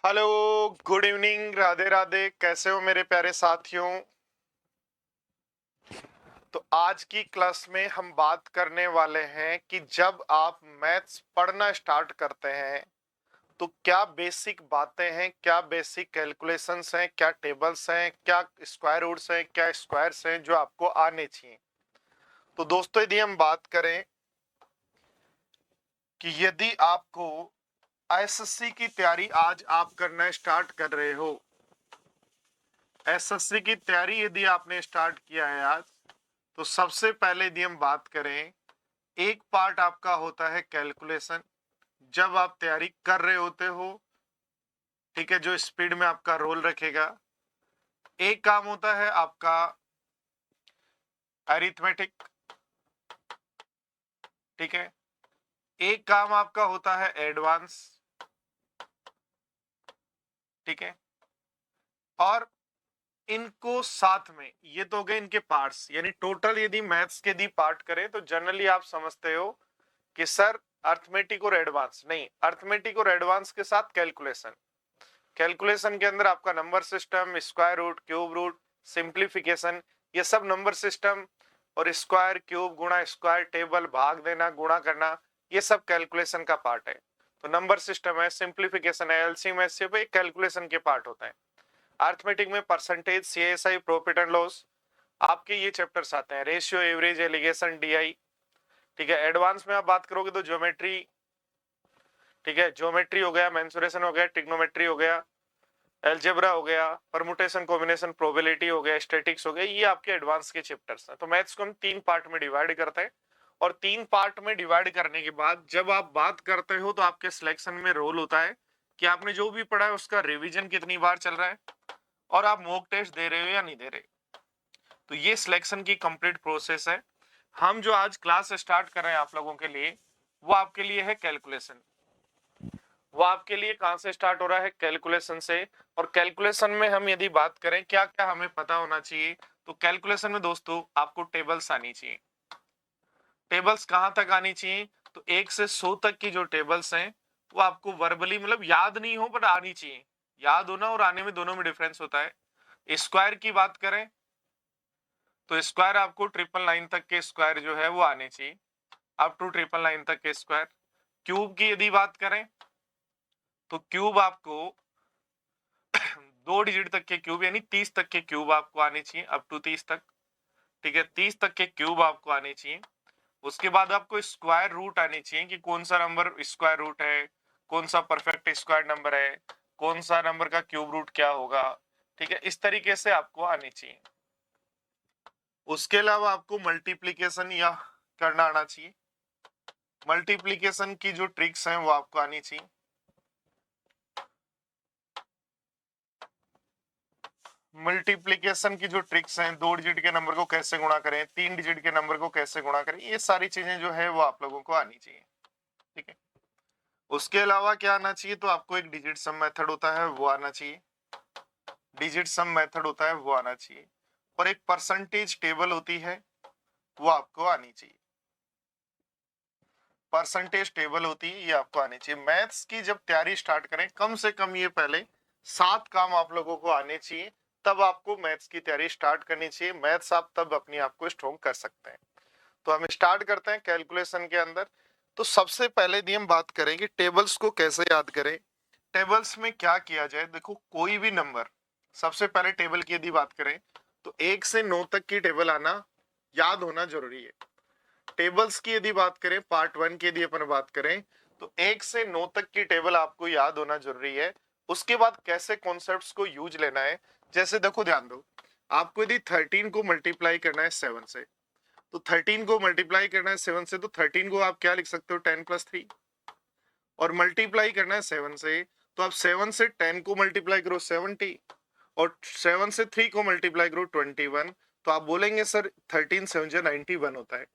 Hello, good evening, Radhe Radhe. कैसे हो मेरे प्यारे साथियों। तो आज की क्लास में हम बात करने वाले हैं कि जब आप मैथ्स पढ़ना स्टार्ट करते हैं तो क्या बेसिक बातें हैं, क्या बेसिक कैलकुलेशंस हैं, क्या टेबल्स हैं, क्या स्क्वायर रूट्स हैं, क्या स्क्वायर्स हैं जो आपको आने चाहिए। तो दोस्तों, यदि हम बात करें कि यदि आपको एसएससी की तैयारी आज आप करना स्टार्ट कर रहे हो, एसएससी की तैयारी यदि आपने स्टार्ट किया है आज, तो सबसे पहले यदि हम बात करें, एक पार्ट आपका होता है कैलकुलेशन। जब आप तैयारी कर रहे होते हो, ठीक है, जो स्पीड में आपका रोल रखेगा। एक काम होता है आपका अरिथमेटिक, ठीक है। एक काम आपका होता है एडवांस, ठीक है। और इनको साथ में, ये तो हो गए इनके पार्ट्स, यानी टोटल यदि मैथ्स के दी पार्ट करें तो जनरली आप समझते हो कि सर अर्थमेटिक और एडवांस नहीं, अर्थमेटिक और एडवांस के साथ कैलकुलेशन। कैलकुलेशन के अंदर आपका number system, square root, cube root, simplification, ये सब नंबर सिस्टम और स्क्वायर, क्यूब, गुणा, स्क्वायर, टेबल, भाग देना, गुणा करना, ये सब कैलकुलेशन का पार्ट है। तो नंबर सिस्टम है, सिंप्लीफिकेशन है, एलसीएम है, सिर्फ एक कैलकुलेशन के पार्ट होता है। अर्थमेटिक में percentage, CSI, profit and loss, आपके ये चैप्टर्स आते हैं। रेशियो, एवरेज, एलिगेशन, डीआई, ठीक है। एडवांस में आप बात करोगे तो ज्योमेट्री, ठीक है, ज्योमेट्री हो गया, मेंसुरेशन हो गया, ट्रिग्नोमेट्री हो गया, एल्जेब्रा हो गया, परमुटेशन, कॉम्बिनेशन, प्रोबेबिलिटी हो गया, स्टैटिक्स हो गया, ये आपके एडवांस के चैप्टर्स हैं। तो मैथ्स को हम तीन पार्ट में डिवाइड करते हैं, और तीन पार्ट में डिवाइड करने के बाद जब आप बात करते हो तो आपके सिलेक्शन में रोल होता है कि आपने जो भी पढ़ा है उसका रिवीजन कितनी बार चल रहा है और आप मॉक टेस्ट दे रहे हो या नहीं दे रहे। तो ये सिलेक्शन की कंप्लीट प्रोसेस है। हम जो आज क्लास स्टार्ट कर रहे हैं आप लोगों के लिए, वो आपके लिए है कैलकुलेशन। वो आपके लिए कहां से स्टार्ट हो रहा है? कैलकुलेशन से। और कैलकुलेशन में हम यदि बात करें क्या क्या हमें पता होना चाहिए, तो कैलकुलेशन में दोस्तों आपको टेबल्स आनी चाहिए। टेबल्स कहां तक आनी चाहिए? तो 1 से 100 तक की जो टेबल्स हैं वो आपको वर्बली, मतलब याद नहीं हो बट आनी चाहिए। याद होना और आने में दोनों में डिफरेंस होता है। स्क्वायर की बात करें तो स्क्वायर आपको 999 तक के स्क्वायर जो है वो आने चाहिए, अप टू 999 तक के स्क्वायर। क्यूब की यदि बात करें तो क्यूब आपको 2 डिजिट तक के क्यूब, यानी 30 तक के क्यूब आपको आने चाहिए, अप टू 30 तक, ठीक है। 30 तक के क्यूब आपको आने चाहिए। उसके बाद आपको स्क्वायर रूट आने चाहिए कि कौन सा नंबर स्क्वायर रूट है, कौन सा परफेक्ट स्क्वायर नंबर है, कौन सा नंबर का क्यूब रूट क्या होगा, ठीक है। इस तरीके से आपको आने चाहिए। उसके अलावा आपको मल्टीप्लीकेशन या करना आना चाहिए। मल्टीप्लीकेशन की जो ट्रिक्स हैं वो आपको आनी चाहिए। मल्टीप्लीकेशन की जो ट्रिक्स हैं, 2 डिजिट के नंबर को कैसे गुणा करें, 3 डिजिट के नंबर को कैसे गुणा करें, ये सारी चीजें जो है वो आप लोगों को आनी चाहिए, ठीक है। उसके अलावा क्या आना चाहिए? तो आपको एक डिजिट सम मेथड होता है वो आना चाहिए, डिजिट सम मेथड होता है वो आना चाहिए। और एक परसेंटेज टेबल होती है वो आपको आनी चाहिए, परसेंटेज टेबल होती है, ये आपको आनी चाहिए। मैथ्स की जब तैयारी स्टार्ट करें, कम से कम ये पहले 7 काम आप लोगों को आने चाहिए, तब आपको मैथ्स की तैयारी स्टार्ट करनी चाहिए। मैथ्स आप तब अपने आप को स्ट्रॉन्ग कर सकते हैं। तो हम स्टार्ट करते हैं कैलकुलेशन के अंदर। तो सबसे पहले यदि हम बात करें कि टेबल्स को कैसे याद करें, टेबल्स में क्या किया जाए। देखो, कोई भी नंबर, सबसे पहले टेबल की यदि बात करें तो 1 से 9 तक की टेबल आना याद होना जरूरी है। टेबल्स की यदि बात करें, पार्ट 1 की यदि अपन बात करें तो 1 से 9 तक की टेबल आपको याद होना जरूरी है। उसके बाद कैसे कॉन्सेप्ट्स को यूज लेना है, जैसे देखो ध्यान दो, आपको यदि 13 को मल्टीप्लाई करना है 7 से, तो 13 को मल्टीप्लाई करना है 7 से, तो 13 को आप क्या लिख सकते हो? 10 + 3। और मल्टीप्लाई करना है 7 से, तो आप 7 से 10 को मल्टीप्लाई करो 70, और 7 से 3 को मल्टीप्लाई करो 21। तो आप बोलेंगे सर 13 7 91 होता है।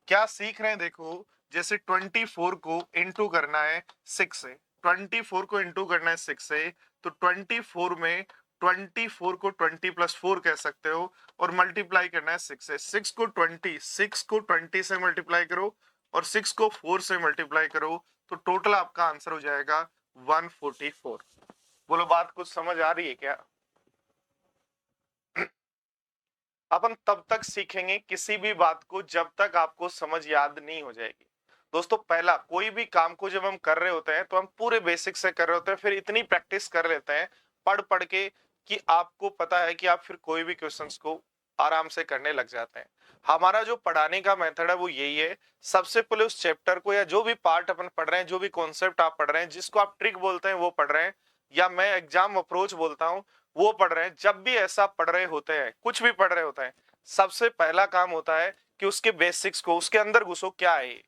क्या सीख रहे हैं? देखो, जैसे 24 को इंटू करना है 6 से, 24 को इंटू करना है 6 से, तो 24 में 24 को 20 + 4 कह सकते हो, और मल्टीप्लाई करना है 6 से। 6 को 20 से मल्टीप्लाई करो और 6 को 4 से मल्टीप्लाई करो, तो टोटल आपका आंसर हो जाएगा 144। बोलो बात कुछ समझ आ रही है क्या? अपन तब तक सीखेंगे किसी भी बात को जब तक आपको समझ याद नहीं हो जाएगी। दोस्तों पहला, कोई भी काम को जब हम कर रहे होते हैं तो हम पूरे बेसिक से कर रहे होते हैं, फिर इतनी प्रैक्टिस कर लेते हैं पढ़ पढ़ के कि आपको पता है कि आप फिर कोई भी क्वेश्चंस को आराम से करने लग जाते हैं। हमारा जो पढ़ाने का मेथड है वो यही है, सबसे पहले उस चैप्टर को या जो भी पार्ट अपन पढ़ रहे हैं, जो भी कॉन्सेप्ट आप पढ़ रहे हैं, जिसको आप ट्रिक बोलते हैं वो पढ़ रहे हैं, या मैं एग्जाम अप्रोच बोलता हूं वो पढ़ रहे हैं। जब भी ऐसा पढ़ रहे होते हैं, कुछ भी पढ़ रहे होते हैं, सबसे पहला काम होता है कि उसके बेसिक्स को, उसके अंदर घुसो क्या है ये।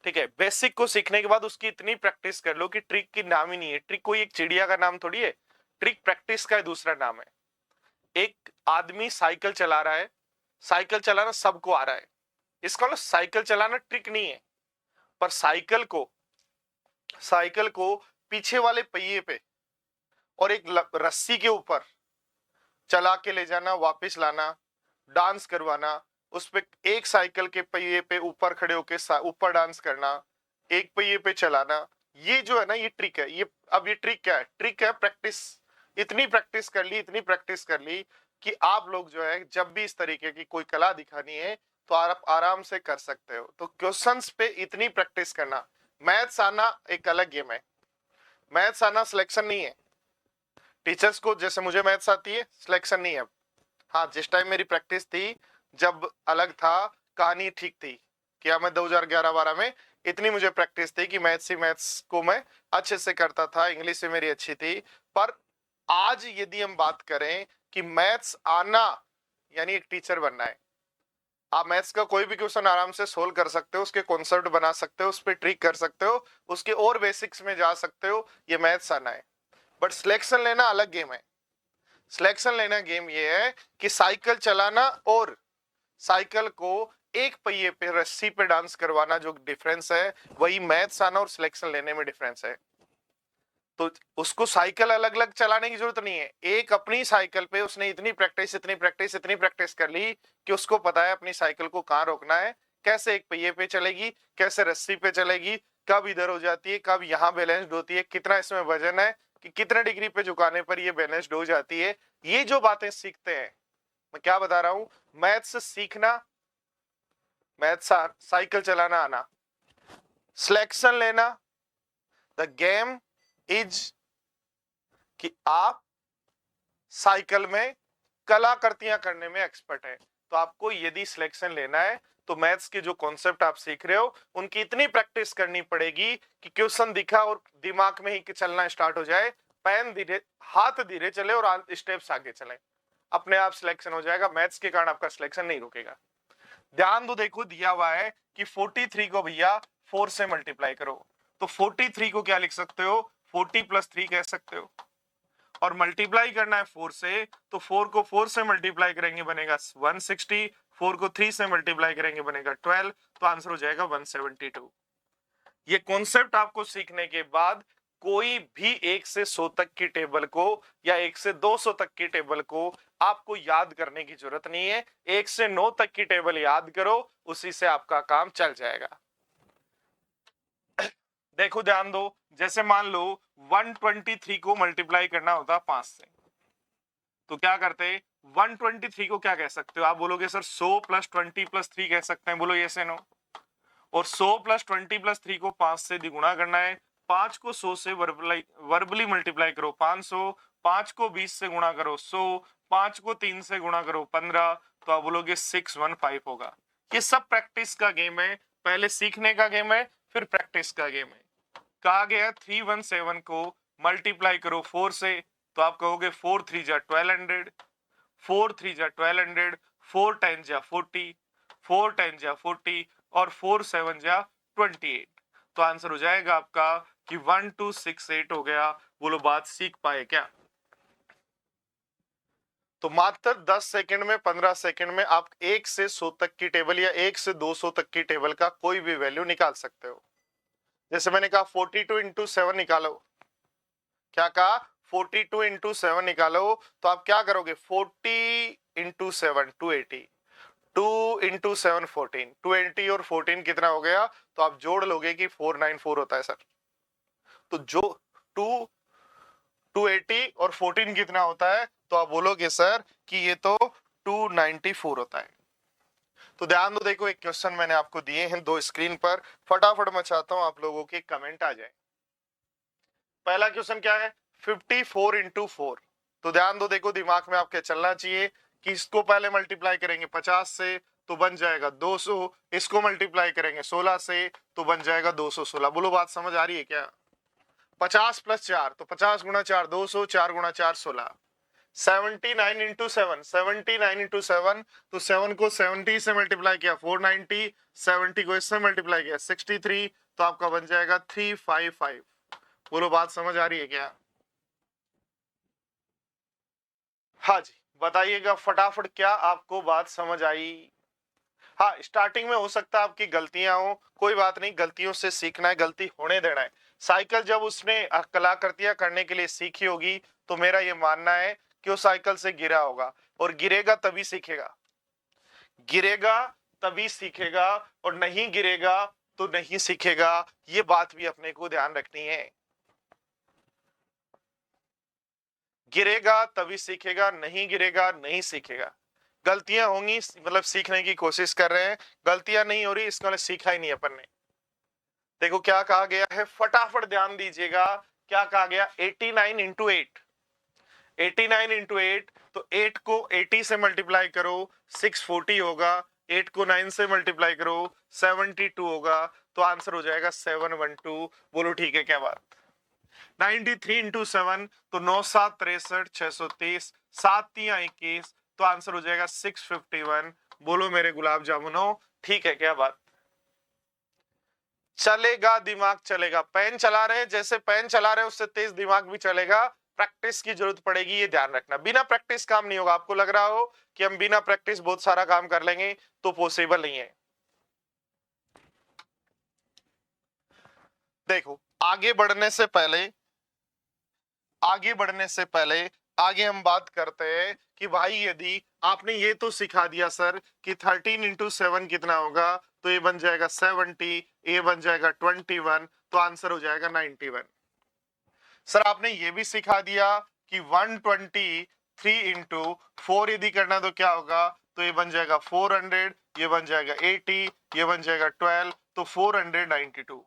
ठीक है, बेसिक को सीखने के बाद उसकी इतनी प्रैक्टिस कर लो कि ट्रिक की नाम ही नहीं है। ट्रिक कोई एक चिड़िया का नाम थोड़ी है, ट्रिक प्रैक्टिस का दूसरा नाम है। एक आदमी साइकिल चला रहा है, साइकिल चलाना सबको आ रहा है, इसका मतलब साइकिल चलाना ट्रिक नहीं है। पर साइकिल को पीछे वाले पहिए पे और एक रस्सी के ऊपर चला के ले जाना, वापस लाना, डांस करवाना, उस पे एक साइकिल के पहिए पे ऊपर खड़े होके ऊपर डांस करना, एक पहिए पे चलाना, ये जो है ना ये ट्रिक है। ये अब ये ट्रिक क्या है? ट्रिक है प्रैक्टिस। इतनी प्रैक्टिस कर ली, इतनी प्रैक्टिस कर ली कि आप लोग जो है जब भी इस तरीके की कोई कला दिखानी है तो आप आराम से कर सकते हो। तो क्वेश्चंस पे इतनी प्रैक्टिस करना। मैथ्स आना एक अलग गेम है, मैथ्स आना सिलेक्शन नहीं है। टीचर्स को जैसे मुझे मैथ्स आती है, सिलेक्शन नहीं है। हाँ, जिस टाइम मेरी प्रैक्टिस थी जब अलग था, कहानी ठीक थी। क्या मैं 2011-12 में इतनी मुझे प्रैक्टिस थी कि मैथ्स को मैं अच्छे से करता था, इंग्लिश से मेरी अच्छी थी। पर आज यदि हम बात करें कि मैथ्स आना यानी एक टीचर बनना है, आप मैथ्स का कोई भी क्वेश्चन आराम से सोल्व कर सकते हो, उसके कॉन्सेप्ट बना सकते हो, उस पर ट्रिक कर सकते हो, उसके और बेसिक्स में जा सकते हो, ये मैथ्स आना है। बट सिलेक्शन लेना अलग गेम है। सिलेक्शन लेना गेम ये है कि साइकिल चलाना और साइकिल को एक पहिए पे रस्सी पे डांस करवाना, जो डिफरेंस है वही मैथ्स आना और सिलेक्शन लेने में डिफरेंस है। तो उसको साइकिल अलग अलग चलाने की जरूरत नहीं है, एक अपनी साइकिल पे उसने इतनी प्रैक्टिस कर ली कि उसको पता है अपनी साइकिल को कहां रोकना है, कैसे एक पहिए पे चलेगी, कैसे रस्सी पे चलेगी, कब इधर हो जाती है, कब यहाँ बैलेंस्ड होती है, कितना इसमें वजन है, कि कितने डिग्री पे झुकाने पर ये बैलेंस्ड हो जाती है। ये जो बातें सीखते हैं, मैं क्या बता रहा हूं, मैथ्स सीखना, मैथ्स साइकिल चलाना आना, सिलेक्शन लेना, द गेम इज कि आप साइकिल में कलाकृतियां करने में एक्सपर्ट है। तो आपको यदि सिलेक्शन लेना है तो मैथ्स के जो कॉन्सेप्ट आप सीख रहे हो उनकी इतनी प्रैक्टिस करनी पड़ेगी कि क्वेश्चन दिखा और दिमाग में ही चलना स्टार्ट हो जाए, पेन धीरे, हाथ धीरे चले और स्टेप्स आगे चले, अपने आप सिलेक्शन हो जाएगा। मैथ्स के कारण आपका सिलेक्शन नहीं रुकेगा। ध्यान दो, देखो दिया हुआ है कि 43 को भैया 4 से मल्टीप्लाई करो, तो 43 को क्या लिख सकते हो, 40 + 3 कह सकते हो, और मल्टीप्लाई करना है 4 से, तो 4 को 4 से मल्टीप्लाई करेंगे बनेगा 160, 4 को 3 से मल्टीप्लाई करेंगे बनेगा 12, तो आंसर हो जाएगा 172। ये कॉन्सेप्ट आपको सीखने के बाद कोई भी 1 से 100 तक की टेबल को या 1 से 200 तक की टेबल को आपको याद करने की जरूरत नहीं है। 1 से 9 तक की टेबल याद करो, उसी से आपका काम चल जाएगा। देखो ध्यान दो, जैसे मान लो 123 को मल्टीप्लाई करना होता 5 से, तो क्या करते, 123 को क्या कह सकते हो, आप बोलोगे सर 100 + 20 + 3 कह सकते हैं, बोलो यस या नो। और 100 + 20 + 3 को 5 से गुणा करना है, 5 को 100 से वर्बली मल्टीप्लाई करो 500, 5 को 20 से गुणा करो 100, 5 को 3 से गुणा करो 15, तो आप बोलोगे 615 होगा। ये सब प्रैक्टिस का गेम है, पहले सीखने का गेम है, फिर प्रैक्टिस का गेम है। कहा गया 317 को मल्टीप्लाई करो 4 से, तो आप कहोगे 4 3 जा 1200, 4 3 जा 1200, 4 10 जा 40, 4 10 जा 40 और 4 7 जा 28, तो आंसर हो जाएगा आपका कि 1268 हो गया। बोलो बात सीख पाए क्या? तो मात्र 10 सेकंड में, 15 सेकंड में आप 1 से 100 तक की टेबल या 1 से 200 तक की टेबल का कोई भी वैल्यू निकाल सकते हो। जैसे मैंने कहा 42 × 7 निकालो, क्या कहा 42 × 7 निकालो, तो आप क्या करोगे 40 × 7 280, 2 × 7 14, 280 और 14 कितना हो गया, तो आप जोड़ लोगे कि 494 होता है सर। तो जो 280 और 14 कितना होता है, तो आप बोलोगे सर कि ये तो 294 होता है। तो ध्यान दो, देखो एक क्वेश्चन मैंने आपको दिए हैं दो स्क्रीन पर, फटाफट मैं चाहता हूं आप लोगों के कमेंट आ जाए। पहला क्वेश्चन क्या है, 54 इंटू 4। तो ध्यान दो, देखो दिमाग में आपके चलना चाहिए कि इसको पहले मल्टीप्लाई करेंगे 50 से तो बन जाएगा 200, इसको मल्टीप्लाई करेंगे 16 से तो बन जाएगा 216। बोलो बात समझ आ रही है क्या? 50 प्लस 4 तो 50 गुणा 4 200, 4 गुणा 4 16। 79 इंटू 7, 79 इंटू 7 तो 7 को 70 से मल्टीप्लाई किया 490, 70 को इससे मल्टीप्लाई किया 63, तो आपका बन जाएगा 355। बोलो बात समझ आ रही है क्या? हाँ जी, बताइएगा फटाफट, क्या आपको बात समझ आई? हाँ, स्टार्टिंग में हो सकता है आपकी गलतियां हो, कोई बात नहीं, गलतियों से सीखना है, गलती होने देना है। साइकिल जब उसने कलाकृतियां करने के लिए सीखी होगी तो मेरा ये मानना है कि वो साइकिल से गिरा होगा, और गिरेगा तभी सीखेगा, गिरेगा तभी सीखेगा, और नहीं गिरेगा तो नहीं सीखेगा। ये बात भी अपने को ध्यान रखनी है। गिरेगा तभी सीखेगा, नहीं गिरेगा नहीं सीखेगा। गलतियां होंगी मतलब सीखने की कोशिश कर रहे हैं, गलतियां नहीं हो रही इसका मतलब सीखा ही नहीं अपन ने। देखो क्या कहा गया है, फटाफट ध्यान दीजिएगा, क्या कहा गया, 89 इंटू 8, 89 इंटू 8, तो 8 को 80 से मल्टीप्लाई करो 640 होगा, 8 को 9 से मल्टीप्लाई करो 72 होगा, तो आंसर हो जाएगा 712। बोलो ठीक है क्या बात? 93 इंटू 7 तो 9 7 63, 630, 7 3 21, तो आंसर हो जाएगा 651। बोलो मेरे गुलाब जामुनो ठीक है क्या बात? चलेगा, दिमाग चलेगा, पेन चला रहे हैं, जैसे पेन चला रहे हैं उससे तेज दिमाग भी चलेगा। प्रैक्टिस की जरूरत पड़ेगी, ये ध्यान रखना, बिना प्रैक्टिस काम नहीं होगा। आपको लग रहा हो कि हम बिना प्रैक्टिस बहुत सारा काम कर लेंगे, तो पॉसिबल नहीं है। देखो आगे बढ़ने से पहले, आगे बढ़ने से पहले आगे हम बात करते हैं कि भाई यदि आपने ये तो सिखा दिया सर कि 13 इंटू 7 कितना होगा, तो ये बन जाएगा 70, ये बन जाएगा 21, तो आंसर हो जाएगा 91। सर आपने ये भी सिखा दिया कि 123 इंटू 4 यदि करना तो क्या होगा, तो ये बन जाएगा 400, ये बन जाएगा 80, ये बन जाएगा 12, तो 492।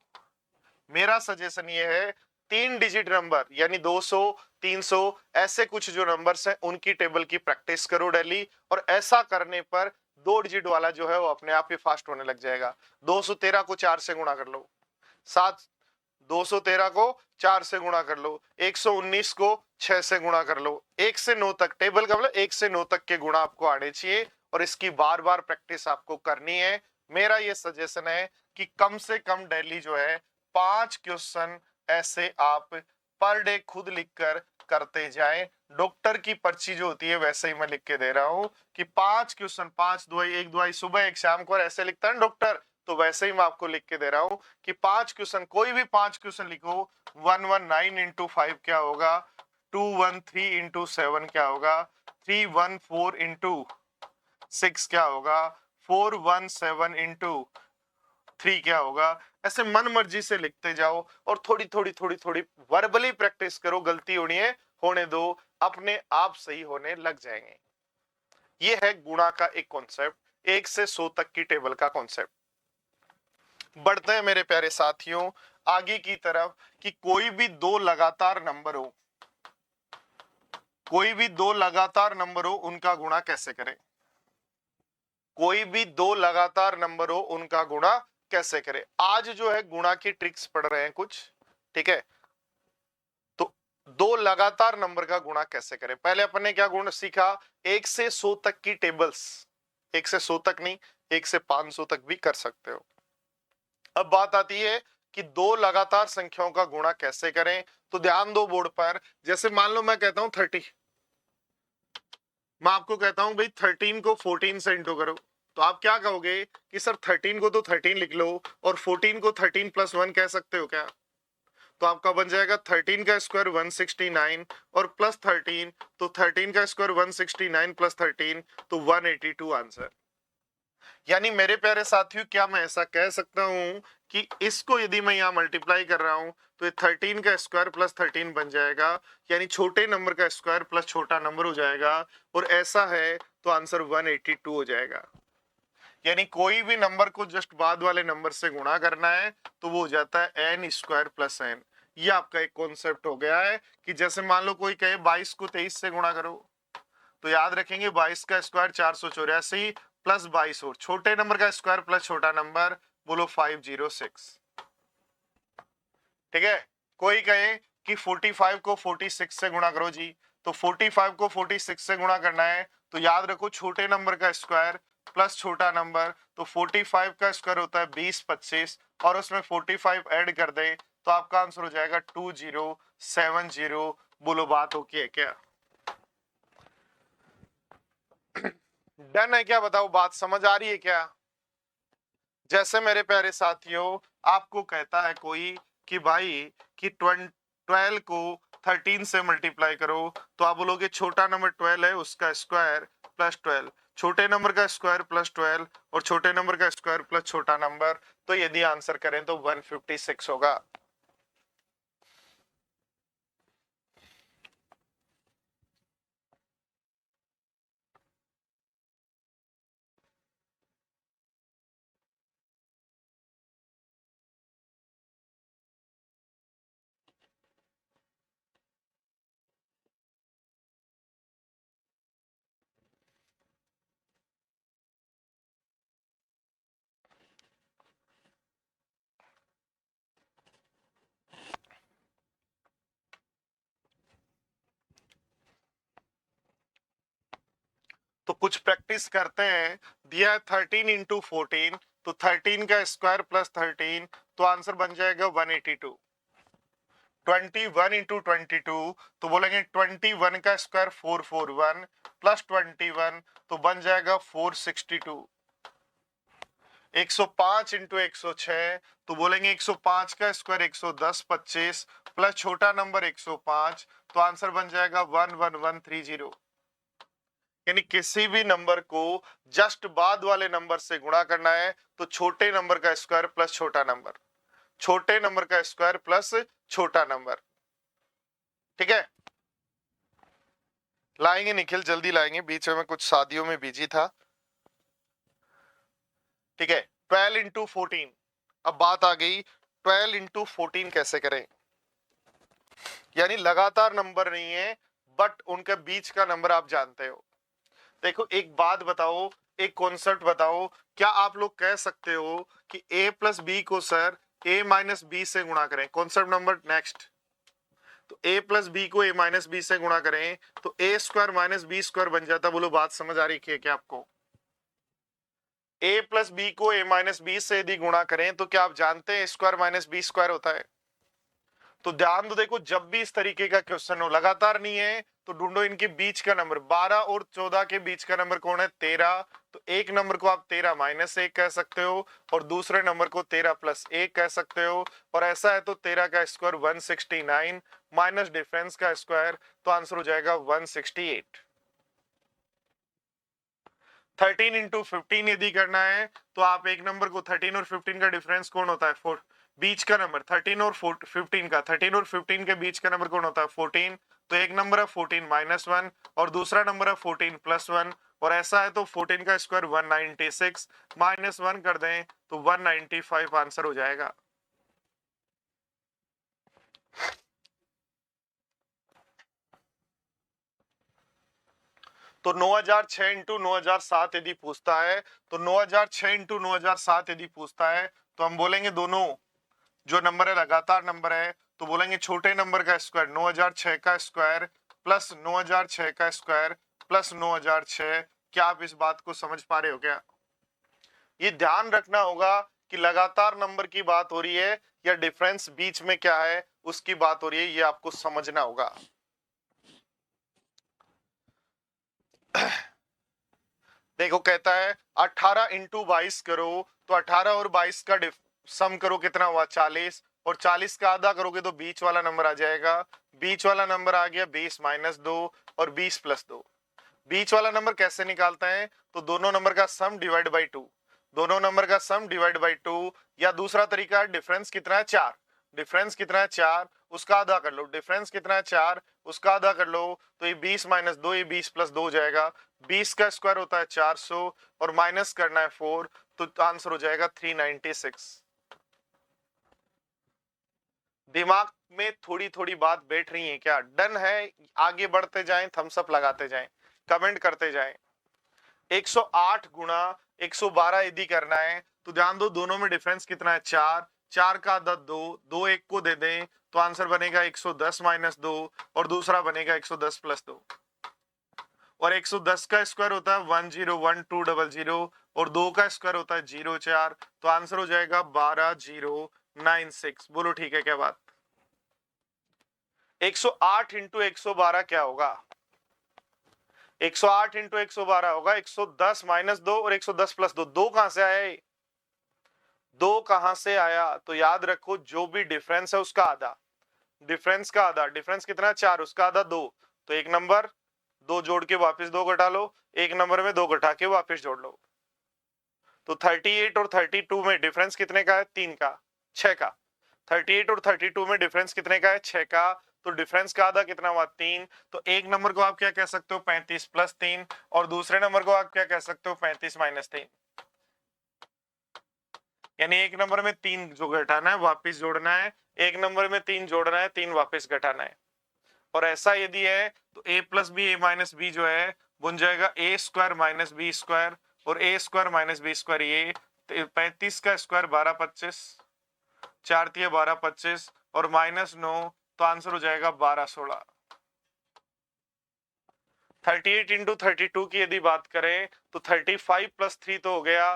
मेरा सजेशन ये है, 3 डिजिट नंबर यानी 200 300 ऐसे कुछ जो नंबर्स हैं उनकी टेबल की प्रैक्टिस करो डेली, और ऐसा करने पर 2 डिजिट वाला जो है वो अपने आप ही फास्ट होने लग जाएगा। 213 को 4 से गुणा कर लो, 7 213 को 4 से गुणा कर लो, 119 को 6 से गुणा कर लो, 1 से 9 तक टेबल का मतलब 1 से 9 तक के गुणा आपको आने चाहिए, और इसकी बार बार प्रैक्टिस आपको करनी है। मेरा ये सजेशन है कि कम से कम डेली जो है 5 क्वेश्चन ऐसे आप पर डे खुद लिखकर करते जाएं। डॉक्टर की पर्ची जो होती है वैसे ही मैं लिख के दे रहा हूं कि 5 क्वेश्चन, 5 दवाई, एक दवाई सुबह एक शाम को, ऐसे लिखता है डॉक्टर, तो वैसे ही मैं आपको लिख के दे रहा हूं कि 5 क्वेश्चन, कोई भी 5 क्वेश्चन लिखो। 119 इंटू 5 क्या होगा, 213 इंटू 7 क्या होगा, 314 इंटू 6 क्या होगा, 417 इंटू 3 क्या होगा। ऐसे मन मर्जी से लिखते जाओ, और थोड़ी थोड़ी थोड़ी थोड़ी वर्बली प्रैक्टिस करो, गलती होने दो, अपने आप सही होने लग जाएंगे। ये है गुणा का एक कॉन्सेप्ट, 1 से 100 तक की टेबल का कॉन्सेप्ट। बढ़ते हैं मेरे प्यारे साथियों आगे की तरफ, कि कोई भी दो लगातार नंबर हो, कोई भी दो लगातार नंबर हो उनका गुणा कैसे करें। कोई भी दो लगातार नंबर हो उनका गुणा कैसे करें। आज जो है गुणा की ट्रिक्स पढ़ रहे हैं कुछ, ठीक है। तो दो लगातार नंबर का गुणा कैसे करें। पहले अपन ने क्या गुण सीखा, 1 से 100 तक की टेबल्स, 1 से 100 तक नहीं, 1 से 500 तक भी कर सकते हो। अब बात आती है कि दो लगातार संख्याओं का गुणा कैसे करें। तो ध्यान दो बोर्ड पर, जैसे मान लो मैं कहता हूं 30, मैं आपको कहता हूं भाई 13 को 14 से इंटू करो, तो आप क्या कहोगे कि सर 13 को तो 13 लिख लो, और 14 को 13 प्लस 1 कह सकते हो क्या। तो आपका बन जाएगा 13 का स्क्वायर 169, और प्लस 13, तो 13 का स्क्वायर 169 प्लस 13, तो 182 आंसर। यानी मेरे प्यारे साथियों क्या मैं ऐसा कह सकता हूं कि इसको यदि मैं यहाँ मल्टीप्लाई कर रहा हूं तो ये 13 का स्क्वायर प्लस 13 बन जाएगा, यानी छोटे नंबर का स्क्वायर प्लस छोटा नंबर हो जाएगा, और ऐसा है तो आंसर 182 हो जाएगा। यानी कोई भी नंबर को जस्ट बाद वाले नंबर से गुणा करना है तो वो हो जाता है n स्क्वायर प्लस n। ये आपका एक कॉन्सेप्ट हो गया है कि जैसे मान लो कोई कहे 22 को 23 से गुणा करो, तो याद रखेंगे 22 का स्क्वायर 484 प्लस 22 और छोटे नंबर का स्क्वायर प्लस छोटा नंबर, बोलो 506। ठीक है। कोई कहे कि 45 को 46 से गुणा करो जी, तो 45 को 46 से गुणा करना है तो याद रखो छोटे नंबर का स्क्वायर प्लस छोटा नंबर, तो 45 का स्क्वायर होता है 20 25 और उसमें 45 ऐड कर दे तो आपका आंसर हो जाएगा 2070। बोलो बात ओके है क्या? डन है क्या? बताओ बात समझ आ रही है क्या? जैसे मेरे प्यारे साथियों आपको कहता है कोई कि भाई कि 12 को 13 से मल्टीप्लाई करो, तो आप बोलोगे छोटा नंबर 12 है उसका स्क्वायर प्लस 12, छोटे नंबर का स्क्वायर प्लस 12 और छोटे नंबर का स्क्वायर प्लस छोटा नंबर, तो यदि आंसर करें तो 156 होगा। तो कुछ प्रैक्टिस करते हैं। दिया है 13 इंटू 14, तो 13 का स्क्वायर प्लस 13, तो आंसर बन जाएगा 182। 21 इंटू 22, तो बोलेंगे 21 का स्क्वायर 441 प्लस 21, तो बन जाएगा 462। 105 इंटू 106, तो बोलेंगे 105 का स्क्वायर 110 25 प्लस छोटा नंबर 105, तो आंसर बन जाएगा 11130। यानी किसी भी नंबर को जस्ट बाद वाले नंबर से गुणा करना है तो छोटे नंबर का स्क्वायर प्लस छोटा नंबर, छोटे नंबर का स्क्वायर प्लस छोटा नंबर। ठीक है, लाएंगे निखिल, जल्दी लाएंगे, बीच में कुछ शादियों में बिजी था। ठीक है, 12 इंटू 14। अब बात आ गई 12 इंटू 14 कैसे करें, यानी लगातार नंबर नहीं है बट उनके बीच का नंबर आप जानते हो। देखो एक बात बताओ, एक कॉन्सेप्ट बताओ, क्या आप लोग कह सकते हो कि a प्लस बी को सर a माइनस बी से गुणा करें? कॉन्सेप्ट नंबर नेक्स्ट, तो a प्लस बी को a माइनस बी से गुणा करें तो a square minus B square बन जाता। बोलो बात समझ आ रही है क्या आपको? a प्लस बी को a माइनस बी से यदि गुणा करें तो क्या आप जानते हैं स्क्वायर माइनस बी स्क्वायर होता है? तो ध्यान दो, देखो जब भी इस तरीके का क्वेश्चन हो, लगातार नहीं है तो ढूंढो इनके बीच का नंबर। 12 और 14 के बीच का नंबर कौन है? 13। तो एक नंबर को आप 13 माइनस 1 कह सकते हो और दूसरे नंबर को 13 प्लस 1 कह सकते हो, और ऐसा है तो 13 का स्क्वायर 169 माइनस डिफरेंस का स्क्वायर, तो आंसर हो जाएगा 168। 13 इंटू 15 यदि करना है तो आप एक नंबर को 13 और 15 का डिफरेंस कौन होता है? 4, बीच का नंबर 13 और 15 का, 13 और 15 के बीच का नंबर कौन होता है? 14। तो एक नंबर है 14 माइनस 1 और दूसरा नंबर है 14 प्लस 1, और ऐसा है तो 14 का स्क्वायर 196 माइनस 1 कर दें तो 195 आंसर हो जाएगा। तो 9006 इंटू 9007 यदि पूछता है, तो 9006 इंटू 9007 यदि पूछता है तो हम बोलेंगे दोनों जो नंबर है लगातार नंबर है, तो बोलेंगे छोटे नंबर का स्क्वायर 9006 का स्क्वायर प्लस 9006 का स्क्वायर प्लस 9006। क्या आप इस बात को समझ पा रहे हो क्या? ये ध्यान रखना होगा कि लगातार नंबर की बात हो रही है या डिफरेंस बीच में क्या है उसकी बात हो रही है, ये आपको समझना होगा। देखो कहता है 18 इंटू 22 करो, तो 18 और 22 का सम करो कितना हुआ? 40, और 40 का आधा करोगे तो बीच वाला नंबर आ जाएगा। बीच वाला नंबर आ गया 20 माइनस 2 और 20 प्लस 2। बीच वाला नंबर कैसे निकालते हैं? तो दोनों नंबर का सम डिवाइड बाई 2। दोनों नंबर का सम डिवाइड बाई 2, या दूसरा तरीका है डिफरेंस कितना है 4, डिफरेंस कितना है 4 उसका आधा कर लो, डिफरेंस कितना है 4 उसका आधा कर लो, तो ये 20 माइनस 2, ये 20 प्लस 2 हो जाएगा, 20 का स्क्वायर होता है 400 और माइनस करना है 4, तो आंसर हो जाएगा 396। दिमाग में थोड़ी थोड़ी बात बैठ रही है क्या? डन है? आगे बढ़ते जाएं, थम्स अप लगाते जाएं, कमेंट करते जाएं। 108 गुणा 112 यदि करना है तो ध्यान दो दोनों में डिफरेंस कितना है 4, 4 का आधा 2, 2 एक को दे दें तो आंसर बनेगा 110 माइनस 2 और दूसरा बनेगा 110 प्लस 2, और 110 का स्क्वायर होता है 101200 और 2 का स्क्वायर होता है 04, तो आंसर हो जाएगा 12096। बोलो ठीक है क्या बात? 108 इंटू 112 क्या होगा? 108 इंटू 112 होगा 110 माइनस 2 और 110 प्लस 2, 2 कहां से आया? 2 कहां से आया? तो याद रखो जो भी डिफरेंस है उसका आधा, डिफरेंस का आधा, डिफरेंस कितना 4 उसका आधा 2, तो एक नंबर 2 जोड़ के वापस 2 घटा लो, एक नंबर में 2 घटा के वापस जोड़ लो, तो 38 और 32 में डिफरेंस कितने का है? 3 का, 6 का। 38 और 32 में डिफरेंस कितने का है? 6 का, तो डिफरेंस का आधा कितना हुआ? 3, तो एक नंबर को आप क्या कह सकते हो? 35 प्लस 3, और दूसरे नंबर को आप क्या कह सकते हो? 35 माइनस 3। यानी एक नंबर में 3 जो घटाना है वापस जोड़ना है, एक नंबर में 3 जोड़ना है, 3 वापस घटाना है। और ऐसा यदि है तो a plus B A minus B जो है बन जाएगा A square minus B square, और A square minus B square ये 35 का स्क्वायर 12 25, 4 तिया 12 25 और माइनस 9, तो आंसर हो जाएगा 12 16। 38 इंटू 32 की यदि बात करें तो 35 प्लस 3 तो हो गया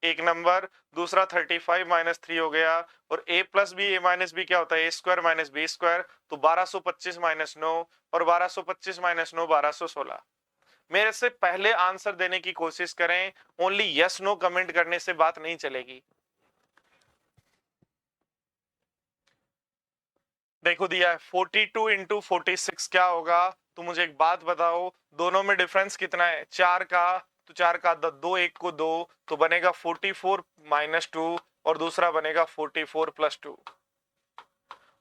एक नंबर, दूसरा 35 माइनस 3 हो गया, और a plus B A minus B क्या होता है? A square minus B square, तो 1225 माइनस 9 और 1225 माइनस 9 1216। मेरे से पहले आंसर देने की कोशिश करें, ओनली यस नो कमेंट करने से बात नहीं चलेगी। देखो दिया है 42 इंटू 46 क्या होगा? तो मुझे एक बात बताओ, दोनों में डिफरेंस कितना है? 4 का, तो 4 का 2 एक को 2, तो बनेगा 44 माइनस 2 और दूसरा बनेगा 44 प्लस 2,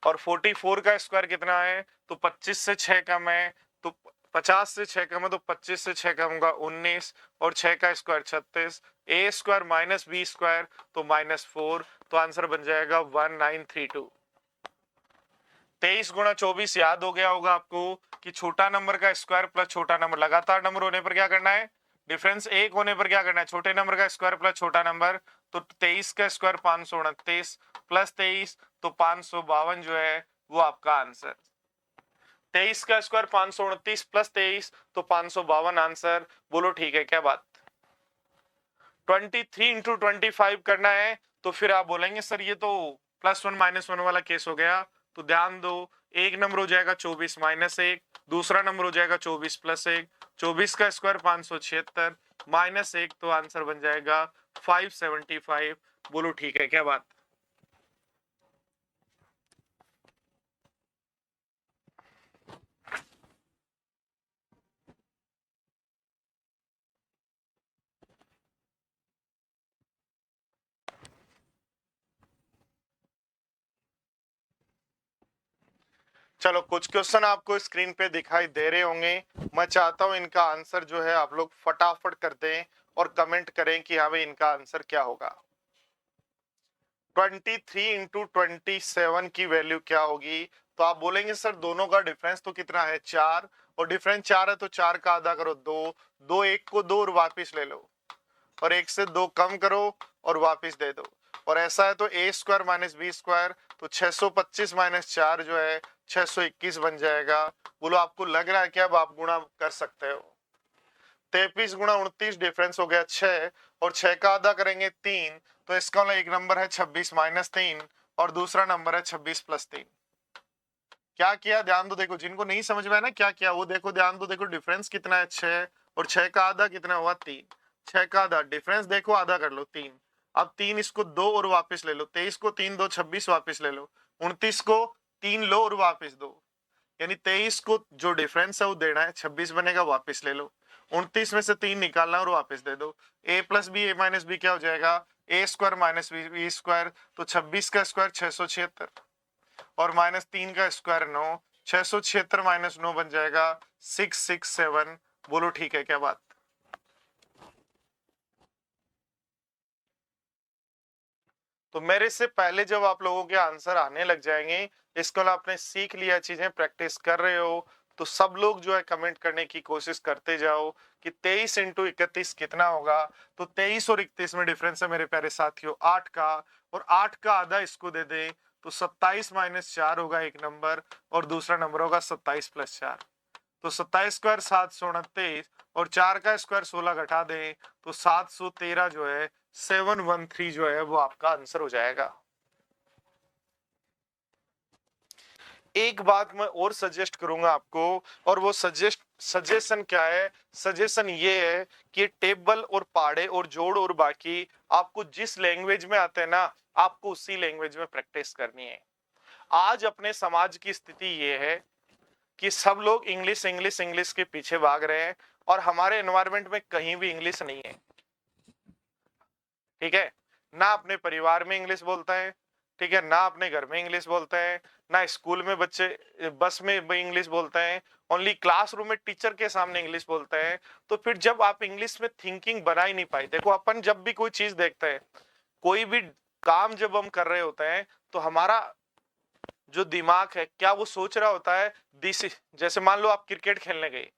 और 44 का स्क्वायर कितना है? तो 25 से 6 कम है, तो 50 से 6 कम है, तो 25 से 6 कम होगा 19, और 6 का स्क्वायर 36, ए स्क्वायर माइनस बी स्क्वायर तो माइनस 4, तो आंसर बन जाएगा 1932। 23 गुणा 24 याद हो गया होगा आपको कि छोटा नंबर का स्क्वायर प्लस छोटा नंबर, लगातार नंबर होने पर क्या करना है? डिफरेंस एक होने पर क्या करना है? छोटे नंबर का स्क्वायर प्लस छोटा नंबर, तो 23 का स्क्वायर 529 प्लस 23 तो 552 जो है वो आपका आंसर। 23 का स्क्वायर 529 प्लस 23 तो 552 आंसर। बोलो ठीक है क्या बात? 23 इंटू 25 करना है तो फिर आप बोलेंगे सर ये तो +1 -1 वाला केस हो गया, तो ध्यान दो एक नंबर हो जाएगा 24 माइनस 1, दूसरा नंबर हो जाएगा 24 प्लस 1, 24 का स्क्वायर 576 माइनस 1, तो आंसर बन जाएगा 575। बोलो ठीक है क्या बात? चलो कुछ क्वेश्चन आपको स्क्रीन पे दिखाई दे रहे होंगे, मैं चाहता हूं इनका आंसर जो है आप लोग फटाफट कर दें और कमेंट करें कि हाँ भाई इनका आंसर क्या होगा। 23 इंटू 27 की वैल्यू क्या होगी? तो आप बोलेंगे सर दोनों का डिफरेंस तो कितना है 4, और डिफरेंस 4 है तो 4 का आधा करो 2, 2 एक को 2 और वापिस ले लो, और 1 से 2 कम करो और वापिस दे दो, और ऐसा है तो ए स्क्वायर माइनस बी स्क्वायर तो 625 माइनस 4 जो है 621 बन जाएगा। बोलो आपको लग रहा है कि अब आप गुणा कर सकते हो? 23 गुणा 29 डिफरेंस हो गया 6, और 6 का आधा करेंगे 3, तो इसका एक नंबर है 26 माइनस 3 और दूसरा नंबर है 26 प्लस 3। क्या किया ध्यान दो, देखो जिनको नहीं समझ में है ना क्या किया वो देखो, ध्यान दो, देखो डिफरेंस कितना है 6 और 6 का आधा कितना हुआ 3, 6 का आधा डिफरेंस देखो आधा कर लो 3, अब 3 इसको 2 और वापस ले लो, 23 को 3 2 26 वापस ले लो, 29 को 3 लो और वापस दो, यानी 23 को जो डिफरेंस है वो देना है 26 बनेगा वापस ले लो, 29 में से 3 निकालना और वापस दे दो। a plus B a minus B क्या हो जाएगा, a square minus B square, तो 26 का स्क्वायर 676 और माइनस 3 का स्क्वायर 9, 676 माइनस 9 बन जाएगा 667। बोलो ठीक है क्या बात। तो मेरे से पहले जब आप लोगों के आंसर आने लग जाएंगे, इसको आपने सीख लिया, चीजें प्रैक्टिस कर रहे हो, तो सब लोग जो है कमेंट करने की कोशिश करते जाओ कि 23 इंटू 31 कितना होगा। तो 23 और 31 में डिफरेंस है मेरे प्यारे साथियों 8 का, और 8 का आधा इसको दे दे तो 27 माइनस 4 होगा एक नंबर, और दूसरा नंबर होगा 27 प्लस 4। तो 27 स्क्वायर 729 और 4 का स्क्वायर 16 घटा दे तो 713 जो है 713 जो है वो आपका आंसर हो जाएगा। एक बात मैं और सजेस्ट करूंगा आपको, और वो सजेशन क्या है, सजेशन ये है कि टेबल और पहाड़े और जोड़ और बाकी आपको जिस लैंग्वेज में आते हैं ना, आपको उसी लैंग्वेज में प्रैक्टिस करनी है। आज अपने समाज की स्थिति ये है कि सब लोग इंग्लिश इंग्लिश इंग्लिश के पीछे भाग रहे हैं, और हमारे एनवायरनमेंट में कहीं भी इंग्लिश नहीं है। ठीक है, ना अपने परिवार में इंग्लिश बोलते हैं, ठीक है, ना अपने घर में इंग्लिश बोलते हैं, ना स्कूल में बच्चे बस में भी इंग्लिश बोलते हैं, ओनली क्लासरूम में टीचर के सामने इंग्लिश बोलते हैं। तो फिर जब आप इंग्लिश में थिंकिंग बना ही नहीं पाए, देखो अपन जब भी कोई चीज देखते हैं, कोई भी काम जब हम कर रहे होते हैं, तो हमारा जो दिमाग है क्या वो सोच रहा होता है दिस, जैसे मान लो आप क्रिकेट खेलने गए,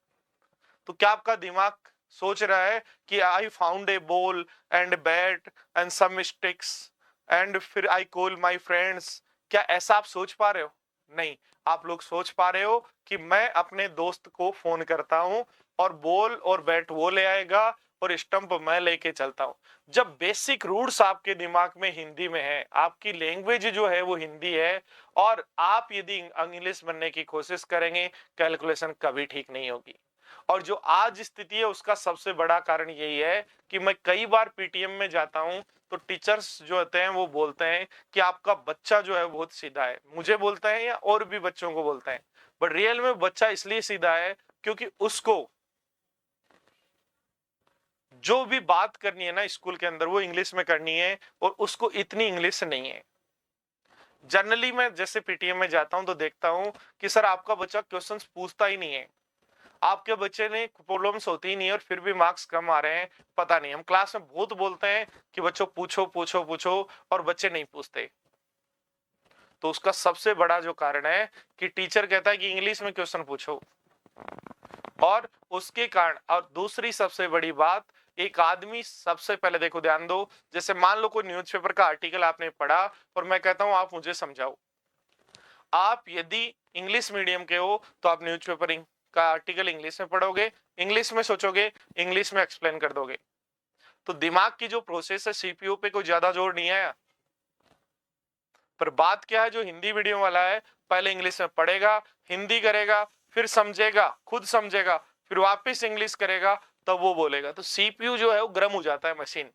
तो क्या आपका दिमाग सोच रहा है कि I found a ball and bat and some sticks and फिर आई कॉल माय फ्रेंड्स, क्या ऐसा आप सोच पा रहे हो? नहीं, आप लोग सोच पा रहे हो कि मैं अपने दोस्त को फोन करता हूं और बॉल और बैट वो ले आएगा और स्टंप मैं लेके चलता हूं। जब बेसिक रूट्स आपके दिमाग में हिंदी में है, आपकी लैंग्वेज जो है वो हिंदी है, और आप यदि इंग्लिश बनने की कोशिश करेंगे, कैलकुलेशन कभी ठीक नहीं होगी। और जो आज स्थिति है उसका सबसे बड़ा कारण यही है कि मैं कई बार पीटीएम में जाता हूं, तो टीचर्स जो होते हैं वो बोलते हैं कि आपका बच्चा जो है बहुत सीधा है। मुझे बोलते हैं या और भी बच्चों को बोलते हैं, बट रियल में बच्चा इसलिए सीधा है क्योंकि उसको जो भी बात करनी है ना स्कूल के अंदर वो इंग्लिश में करनी है, और उसको इतनी इंग्लिश नहीं है। जनरली मैं जैसे पीटीएम में जाता हूं तो देखता हूं कि सर आपका बच्चा क्वेश्चंस पूछता ही नहीं है, आपके बच्चे ने प्रॉब्लम्स होती ही नहीं है और फिर भी मार्क्स कम आ रहे हैं। पता नहीं, हम क्लास में बहुत बोलते हैं कि बच्चों पूछो पूछो पूछो, और बच्चे नहीं पूछते। तो उसका सबसे बड़ा जो कारण है कि टीचर कहता है कि इंग्लिश में क्वेश्चन पूछो, और उसके कारण। और दूसरी सबसे बड़ी बात, एक आदमी सबसे पहले देखो ध्यान दो, जैसे मान लो कोई न्यूज़पेपर का आर्टिकल आपने पढ़ा और मैं कहता हूं आप मुझे समझाओ। आप यदि इंग्लिश मीडियम के हो तो आप न्यूज़पेपर का आर्टिकल इंग्लिश में पढ़ोगे, इंग्लिश में सोचोगे, इंग्लिश में एक्सप्लेन कर दोगे। तो दिमाग की जो प्रोसेस है सीपीयू पे कोई ज्यादा जोर नहीं आया। पर बात क्या है, जो हिंदी मीडियम वाला है पहले इंग्लिश में पढ़ेगा, हिंदी करेगा, फिर समझेगा, खुद समझेगा, फिर वापस इंग्लिश करेगा, तब वो बोलेगा। तो सीपीयू जो है वो गर्म हो जाता है, मशीन।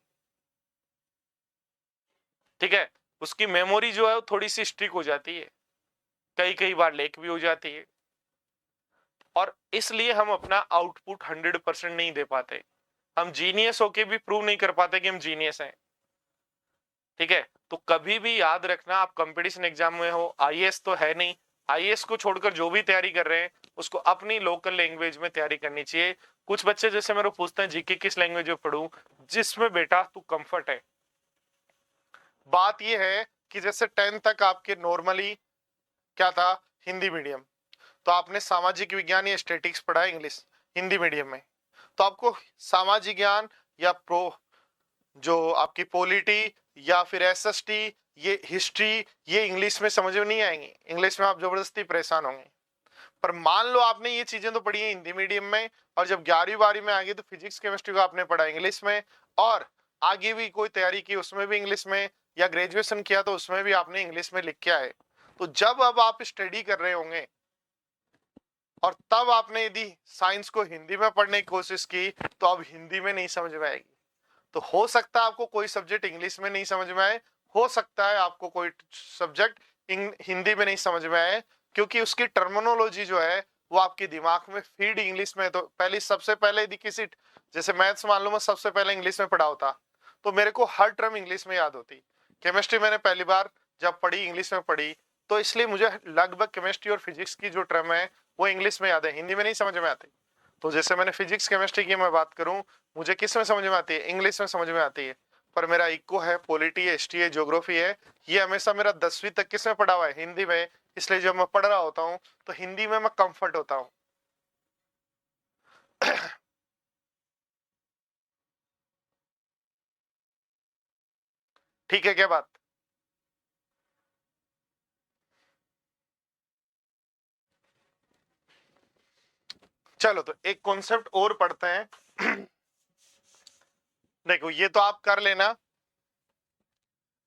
ठीक है, उसकी मेमोरी जो है वो थोड़ी सी स्ट्रिक हो जाती है, कई कई बार लेक भी हो जाती है, और इसलिए हम अपना आउटपुट 100% नहीं दे पाते। हम जीनियस होके भी प्रूव नहीं कर पाते कि हम जीनियस हैं। ठीक है, तो कभी भी याद रखना, आप कंपटीशन एग्जाम में हो, आईएएस तो है नहीं, आईएएस को छोड़कर जो भी तैयारी कर रहे हैं उसको अपनी लोकल लैंग्वेज में तैयारी करनी चाहिए। कुछ बच्चे जैसे मेरे को पूछते हैं जीके किस लैंग्वेज में पढ़ूं, जिसमें बेटा तू कंफर्ट है। बात यह है कि जैसे 10 तक आपके नॉर्मली क्या था, हिंदी मीडियम, तो आपने सामाजिक विज्ञान या स्टैटिक्स पढ़ा है इंग्लिश हिंदी मीडियम में, तो आपको सामाजिक ज्ञान या जो आपकी पॉलिटी या फिर एसएसटी, ये हिस्ट्री, ये इंग्लिश में समझ में नहीं आएंगी, इंग्लिश में आप जबरदस्ती परेशान होंगे। पर मान लो आपने ये चीजें तो पढ़ी है हिंदी मीडियम में, और जब 11वीं 12वीं में आ गई तो फिजिक्स केमिस्ट्री को आपने पढ़ा इंग्लिश में, और आगे भी कोई तैयारी की उसमें भी इंग्लिश में, या ग्रेजुएशन किया तो उसमें भी आपने इंग्लिश में लिख के आए। तो जब अब आप स्टडी कर रहे होंगे और तब आपने यदि साइंस को हिंदी में पढ़ने की कोशिश की, तो अब हिंदी में नहीं समझ में आएगी। तो हो सकता है आपको कोई सब्जेक्ट इंग्लिश में नहीं समझ में आए, हो सकता है आपको कोई सब्जेक्ट हिंदी में नहीं समझ में आए, क्योंकि उसकी टर्मिनोलॉजी जो है वो आपके दिमाग में फीड इंग्लिश में। तो पहली सबसे पहले यदि किसी, जैसे मैथ्स मान लो मैं सबसे पहले इंग्लिश में पढ़ा होता तो मेरे को हर टर्म इंग्लिश में याद होती। केमिस्ट्री मैंने पहली बार जब पढ़ी इंग्लिश में पढ़ी, तो इसलिए मुझे लगभग केमिस्ट्री और फिजिक्स की जो टर्म है वो इंग्लिश में याद है, हिंदी में नहीं समझ में आती। तो जैसे मैंने फिजिक्स केमिस्ट्री की मैं बात करूं, मुझे किस में समझ में आती है? इंग्लिश में समझ में आती है। पर मेरा इको है, पॉलिटी है, हिस्ट्री है, ज्योग्राफी है, ये हमेशा मेरा 10वीं तक किस में पढ़ा हुआ है? हिंदी में। इसलिए जब मैं पढ़ रहा होता हूँ तो हिंदी में मैं कंफर्ट होता हूँ। ठीक है क्या बात? चलो तो एक कॉन्सेप्ट और पढ़ते हैं। देखो ये तो आप कर लेना।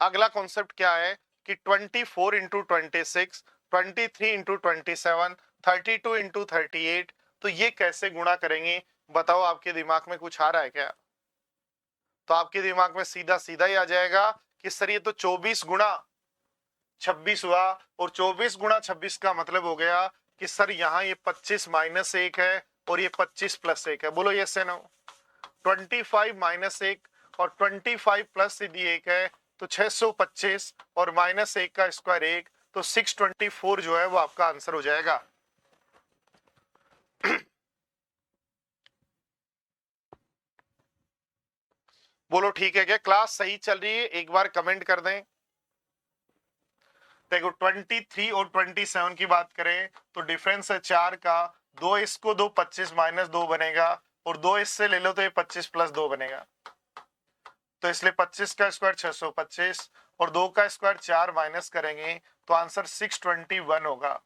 अगला कॉन्सेप्ट क्या है कि 24 इंटू 26, 23 इंटू 27, 32 इंटू 38, तो ये कैसे गुणा करेंगे? बताओ, आपके दिमाग में कुछ आ रहा है क्या? तो आपके दिमाग में सीधा सीधा ही आ जाएगा कि सर ये तो 24 गुणा 26 हुआ, और 24 गुणा 26 का मतलब हो गया कि सर यहाँ ये 25 माइनस 1 है और ये 25 प्लस 1 है। बोलो यस या नो? 25 माइनस 1 और 25 प्लस यदि 1 है तो 625, और माइनस 1 का स्क्वायर 1, तो 624 जो है वो आपका आंसर हो जाएगा। बोलो ठीक है क्या? क्लास सही चल रही है? एक बार कमेंट कर दें। देखो 23 और 27 की बात करें तो डिफरेंस है 4 का, 2 इसको दो 25 माइनस 2 बनेगा, और 2 इससे ले लो तो ये 25 प्लस 2 बनेगा। तो इसलिए 25 का स्क्वायर 625, और 2 का स्क्वायर 4 माइनस करेंगे तो आंसर 621 होगा।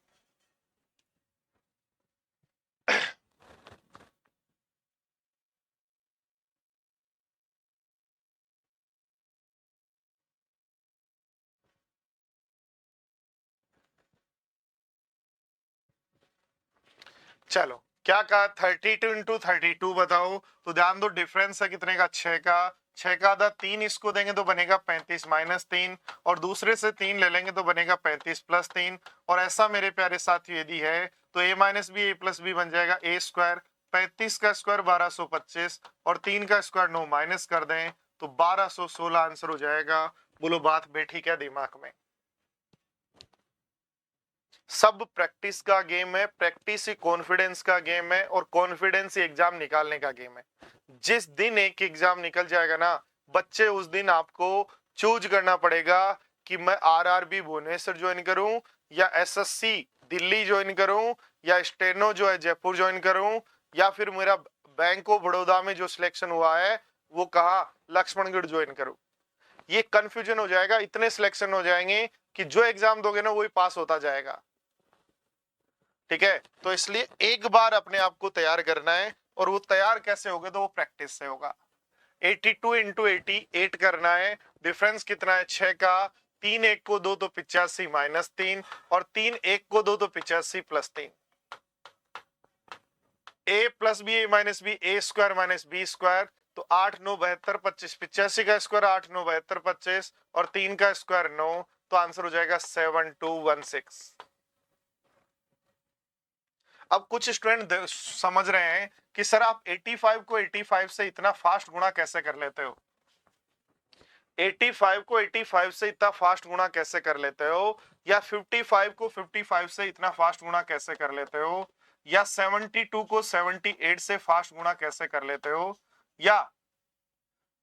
चलो क्या कहा? 32 इंटू 32 बताओ। तो ध्यान दो, डिफरेंस है कितने का? 6 का। 6 का आधा 3 इसको देंगे तो बनेगा 35 माइनस 3, और दूसरे से 3 ले लेंगे तो बनेगा 35 प्लस 3। और ऐसा मेरे प्यारे साथियों यदि है तो a minus B A plus B बन जाएगा ए स्क्वायर। 35 का स्क्वायर 1225, और 3 का स्क्वायर 9 माइनस कर दें तो 1216 आंसर हो जाएगा। बोलो बात बैठी क्या दिमाग में? सब प्रैक्टिस का गेम है, प्रैक्टिस ही कॉन्फिडेंस का गेम है, और कॉन्फिडेंस ही एग्जाम निकालने का गेम है। जिस दिन एक एग्जाम निकल जाएगा ना बच्चे, उस दिन आपको चूज करना पड़ेगा कि मैं आरआरबी भुवनेश्वर ज्वाइन करूं, या एसएससी दिल्ली ज्वाइन करूं, या स्टेनो जो है जयपुर ज्वाइन करूं, या फिर मेरा बैंक ऑफ बड़ौदा में जो सिलेक्शन हुआ है वो कहा लक्ष्मणगढ़ ज्वाइन करूं। ये कंफ्यूजन हो जाएगा, इतने सिलेक्शन हो जाएंगे कि जो एग्जाम दोगे ना वही पास होता जाएगा। ठीक है, तो इसलिए एक बार अपने आप को तैयार करना है, और वो तैयार कैसे होगा? तो वो प्रैक्टिस से होगा। 82 इंटू 88 करना है। डिफरेंस कितना है? 6 का। 3 1 को दो तो 85 माइनस 3, और 3 1 को दो तो 85 plus 3। A plus B A minus B, A square minus B square, तो 8 9 72 25, 85 का स्क्वायर 8 9 72 25, और 3 का स्क्वायर 9, तो आंसर हो जाएगा 7216। अब कुछ स्टूडेंट समझ रहे हैं कि सर आप 85 को 85 से इतना फास्ट गुणा कैसे कर लेते हो? 85 को 85 से इतना फास्ट गुणा कैसे कर लेते हो? या 55 को 55 से इतना फास्ट गुणा कैसे कर लेते हो? या 72 को 78 से फास्ट गुणा कैसे कर लेते हो? या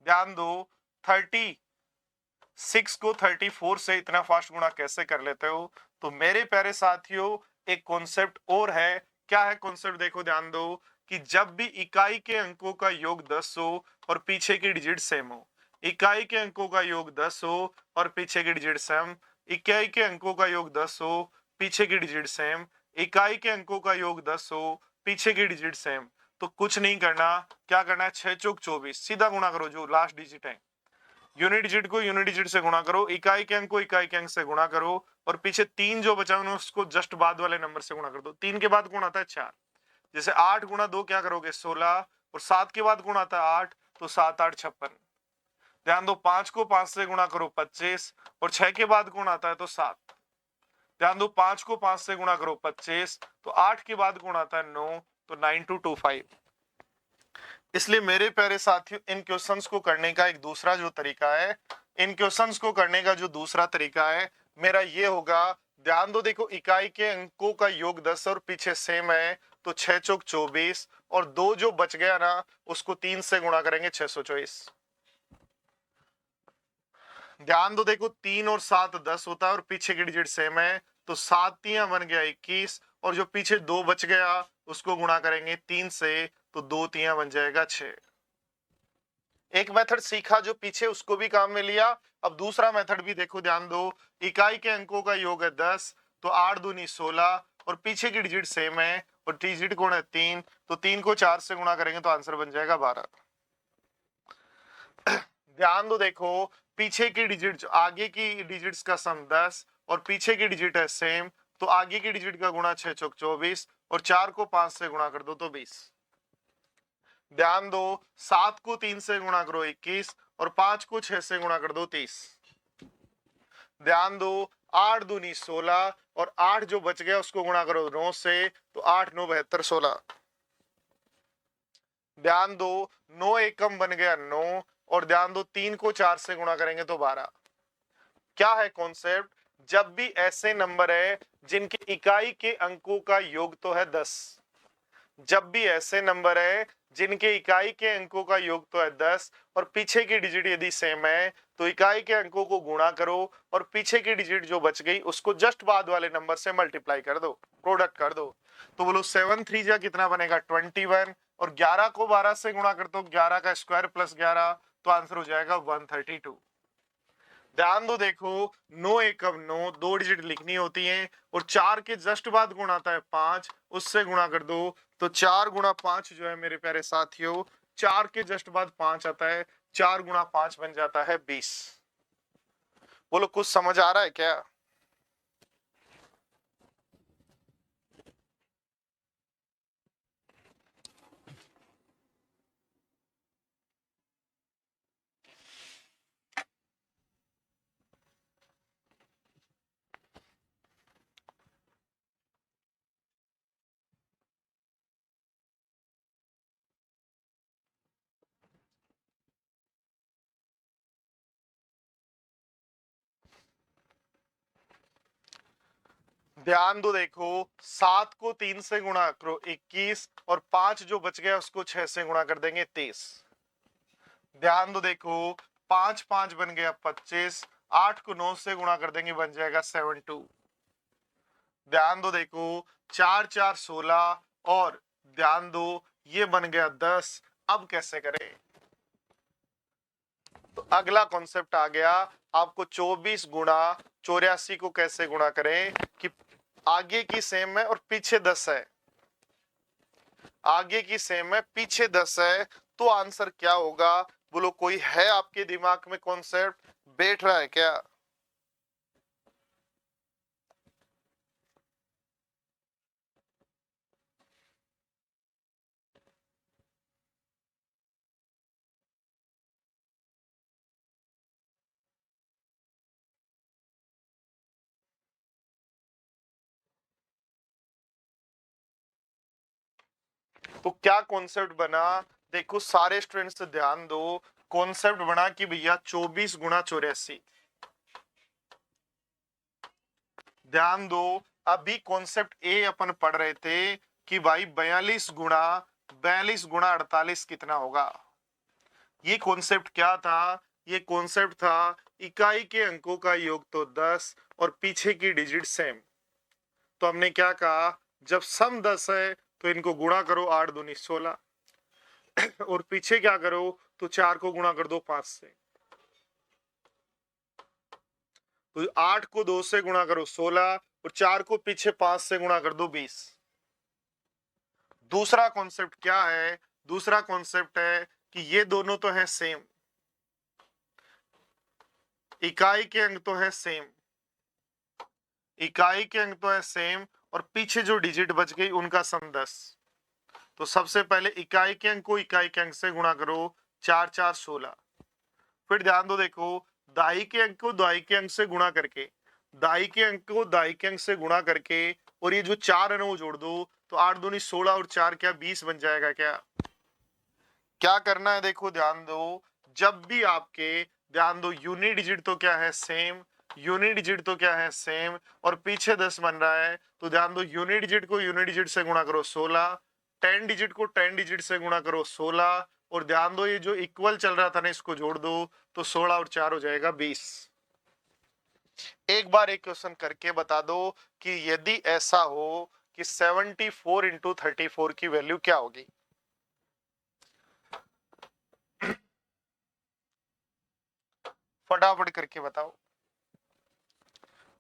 ध्यान दो, 36 को 34 से इतना फास्ट गुणा कैसे कर लेते हो? तो मेरे प्यारे साथियों एक कॉन्सेप्ट और है। क्या है कॉन्सेप्ट? देखो ध्यान दो कि जब भी इकाई के अंकों का योग 10 हो और पीछे की डिजिट सेम हो, इकाई के अंकों का योग 10 हो और पीछे की डिजिट सेम, इकाई के अंकों का योग 10 हो पीछे की डिजिट सेम, इकाई के अंकों का योग 10 हो पीछे की डिजिट सेम, तो कुछ नहीं करना। क्या करना है? 6 चौक 24, सीधा गुणा करो जो लास्ट डिजिट है। यूनिट डिजिट को यूनिट डिजिट से गुणा करो, इकाई के अंक को इकाई के अंक से गुणा करो, और पीछे 3 जो बचा उसको जस्ट बाद वाले नंबर से गुणा कर दो। 3 के बाद गुण आता है 4, जैसे 8 गुणा 2 क्या करोगे? 16, और 7 के बाद गुण आता है 8, तो 7 8 56। ध्यान दो, 5 को 5 से गुणा करो 25, और 6 के बाद गुण आता है तो 7। ध्यान दो, 5 को 5 से गुणा करो 25, तो 8 के बाद गुणा आता है 9, तो 9225। इसलिए मेरे प्यारे साथियों, इन क्वेश्चंस को करने का एक दूसरा जो तरीका है, इन क्वेश्चंस को करने का जो दूसरा तरीका है मेरा ये होगा। ध्यान दो, देखो इकाई के अंकों का योग 10 और पीछे सेम है, तो 6 चौक 24, और 2 जो बच गया ना उसको 3 से गुणा करेंगे 624। ध्यान दो, देखो 3 और 7 10 होता है और पीछे की डिजिट सेम है, तो 7 तियां बन गया 21, और जो पीछे 2 बच गया उसको गुणा करेंगे 3 से, तो 2 तियां बन जाएगा 6। एक मेथड सीखा जो पीछे, उसको भी काम में लिया। अब दूसरा मेथड भी देखो, ध्यान दो, इकाई के अंकों का योग है 10, तो 8 दूनी 16, और पीछे की डिजिट सेम है और डिजिट कोण है 3, तो 3 को 4 से गुणा करेंगे तो आंसर बन जाएगा 12। ध्यान दो, देखो पीछे की डिजिट, आगे की डिजिट्स का सम 10 और पीछे की डिजिट है सेम, तो आगे की डिजिट का गुणा 6 चौक 24, और 4 को 5 से गुणा कर दो तो 20। ध्यान दो, 7 को 3 से गुणा करो 21, और 5 को 6 से गुणा कर दो 30। ध्यान दो, 8 दूनी 16, और 8 जो बच गया उसको गुणा करो 9 से, तो 8 9 72 16। ध्यान दो, 9 एकम बन गया 9, और ध्यान दो 3 को 4 से गुणा करेंगे तो 12। क्या है कॉन्सेप्ट? जब भी ऐसे नंबर है जिनके इकाई के अंकों का योग तो है 10, जब भी ऐसे नंबर है जिनके इकाई के अंकों का योग तो है 10 और पीछे की डिजिट यदि सेम है, तो इकाई के अंकों को गुणा करो और पीछे की डिजिट जो बच गई उसको जस्ट बाद वाले नंबर से मल्टीप्लाई कर दो, प्रोडक्ट कर दो। तो बोलो 7 3 जा कितना बनेगा 21, और 11 को 12 से गुणा कर दो, 11 का स्क्वायर प्लस 11, तो आंसर हो जाएगा 132। ध्यान दो, देखो 9 एकम 9, 2 डिजिट लिखनी होती हैं, और 4 के जस्ट बाद गुणा आता है 5, उससे गुणा कर दो, तो 4 गुणा 5 जो है मेरे प्यारे साथियों, 4 के जस्ट बाद 5 आता है, 4 गुणा 5 बन जाता है 20। बोलो कुछ समझ आ रहा है क्या? ध्यान दो, देखो 7 को 3 से गुणा करो 21, और 5 जो बच गया उसको 6 से गुणा कर देंगे 23। ध्यान दो, देखो 5 5 बन गया 25, 8 को 9 से गुणा कर देंगे बन जाएगा 72। ध्यान दो, देखो 4 4 16, और ध्यान दो ये बन गया 10। अब कैसे करें? तो अगला कॉन्सेप्ट आ गया, आपको 24 गुणा 84 को कैसे गुणा करें कि आगे की सेम है और पीछे 10 है, आगे की सेम है पीछे 10 है, तो आंसर क्या होगा? बोलो कोई है आपके दिमाग में कॉन्सेप्ट बैठ रहा है क्या? तो क्या कॉन्सेप्ट बना? देखो सारे स्टूडेंट्स ध्यान दो, कॉन्सेप्ट बना कि भैया 24 गुणा 84। ध्यान दो, अभी कॉन्सेप्ट ए अपन पढ़ रहे थे कि भाई 42 गुणा 48 कितना होगा। ये कॉन्सेप्ट क्या था? ये कॉन्सेप्ट था इकाई के अंकों का योग तो 10 और पीछे की डिजिट सेम। तो हमने क्या कहा, जब सम 10 है तो इनको गुणा करो 8 दूनी 16, और पीछे क्या करो, तो 4 को गुणा कर दो 5 से, तो 8 को 2 से गुणा करो 16, और 4 को पीछे 5 से गुणा कर दो 20। दूसरा कॉन्सेप्ट क्या है? दूसरा कॉन्सेप्ट है कि ये दोनों तो है सेम, इकाई के अंक तो है सेम, इकाई के अंक तो है सेम, और पीछे जो डिजिट बच गई उनका सम 10। तो सबसे पहले इकाई के अंक को इकाई के अंक से गुणा करो, 4 4 16। फिर ध्यान दो, देखो दाई के अंक को दाई के अंक से गुणा करके दाई के अंक को दाई के अंक से गुणा करके और ये जो 4 है ना वो जोड़ दो, तो 8 दूनी 16 और 4 क्या 20 बन जाएगा। क्या करना है देखो, ध्यान दो, जब भी आपके, ध्यान दो, यूनिट डिजिट तो क्या है सेम, यूनिट डिजिट तो क्या है सेम, और पीछे 10 बन रहा है, तो ध्यान दो यूनिट डिजिट को यूनिट डिजिट से गुणा करो 16, 10 डिजिट को 10 डिजिट से गुणा करो 16, और ध्यान दो ये जो इक्वल चल रहा था ना इसको जोड़ दो, तो 16 और 4 हो जाएगा 20। एक बार एक क्वेश्चन करके बता दो कि यदि ऐसा हो कि 74 इंटू 34 की वैल्यू क्या होगी। फटाफट करके बताओ।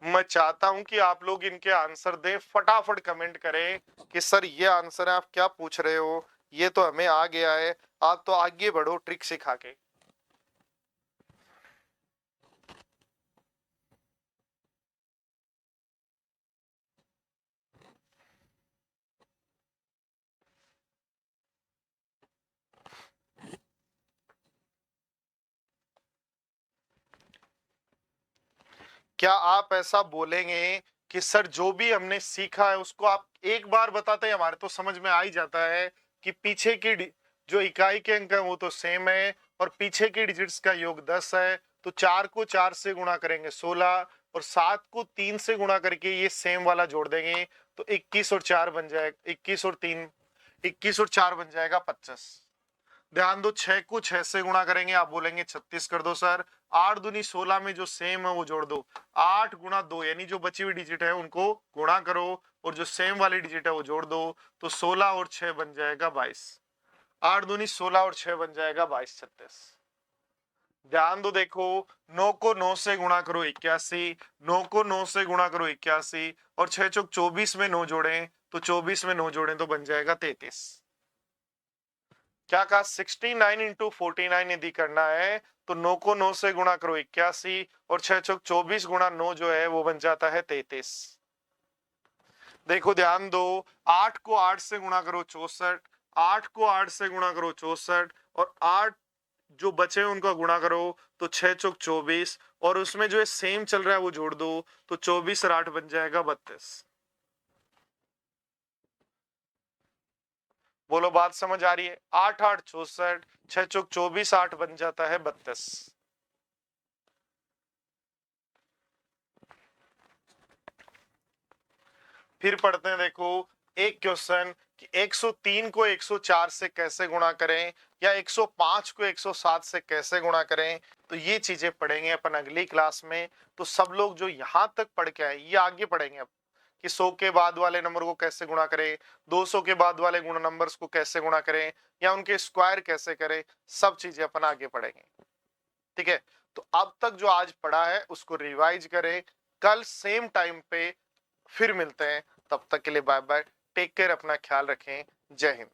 मैं चाहता हूं कि आप लोग इनके आंसर दें, फटाफट कमेंट करें कि सर ये आंसर है, आप क्या पूछ रहे हो, ये तो हमें आ गया है, आप तो आगे बढ़ो ट्रिक सिखा के। क्या आप ऐसा बोलेंगे कि सर जो भी हमने सीखा है उसको आप एक बार बताते हैं, हमारे तो समझ में आ ही जाता है कि पीछे की जो इकाई के अंक है वो तो सेम है, और पीछे की डिजिट्स का योग 10 है, तो 4 को 4 से गुणा करेंगे 16, और 7 को 3 से गुणा करके ये सेम वाला जोड़ देंगे, तो 21 और 4 बन जाएगा, 21 और 3, 21 और 4 बन जाएगा 25। ध्यान दो, 6 को 6 से गुणा करेंगे, आप बोलेंगे 36 कर दो सर, 8 दूनी 16 में जो सेम है वो जोड़ दो, 8 गुणा 2 यानी जो बची हुई डिजिट है उनको गुणा करो, और जो सेम वाली डिजिट है वो जोड़ दो, तो 16 और 6 बन जाएगा 22, 8 दूनी 16 और 6 बन जाएगा 22, 36। ध्यान दो, देखो, 9 को 9 से गुणा करो 81, 9 को 9 से गुणा करो 81, और 6 चौक 24 में 9 जोड़ें, तो 24 में 9 जोड़ें तो बन जाएगा 33। क्या कहा, 69 इंटू 49 यदि करना है तो 9 को 9 से गुणा करो 81, और 6 चौक 24 गुणा 9 जो है वो बन जाता है 33। देखो ध्यान दो, 8 को 8 से गुणा करो 64, 8 को 8 से गुणा करो 64, और 8 जो बचे उनका गुणा करो, तो 6 चौक 24, और उसमें जो है सेम चल रहा है वो जोड़ दो, तो 24 और 8 बन जाएगा 32। बोलो बात समझ आ रही है। 8 8 64, 6 चौक 24, 8 बन जाता है 32। फिर पढ़ते हैं, देखो एक क्वेश्चन कि 103 को 104 से कैसे गुणा करें, या 105 को 107 से कैसे गुणा करें, तो ये चीजें पढ़ेंगे अपन अगली क्लास में। तो सब लोग जो यहां तक पढ़ के आए ये आगे पढ़ेंगे अब, कि 100 के बाद वाले नंबर को कैसे गुणा करें, 200 के बाद वाले गुणा नंबर्स को कैसे गुणा करें, या उनके स्क्वायर कैसे करें, सब चीजें अपन आगे पढ़ेंगे। ठीक है, तो अब तक जो आज पढ़ा है उसको रिवाइज करें, कल सेम टाइम पे फिर मिलते हैं, तब तक के लिए बाय बाय, टेक केयर, अपना ख्याल रखें, जय हिंद।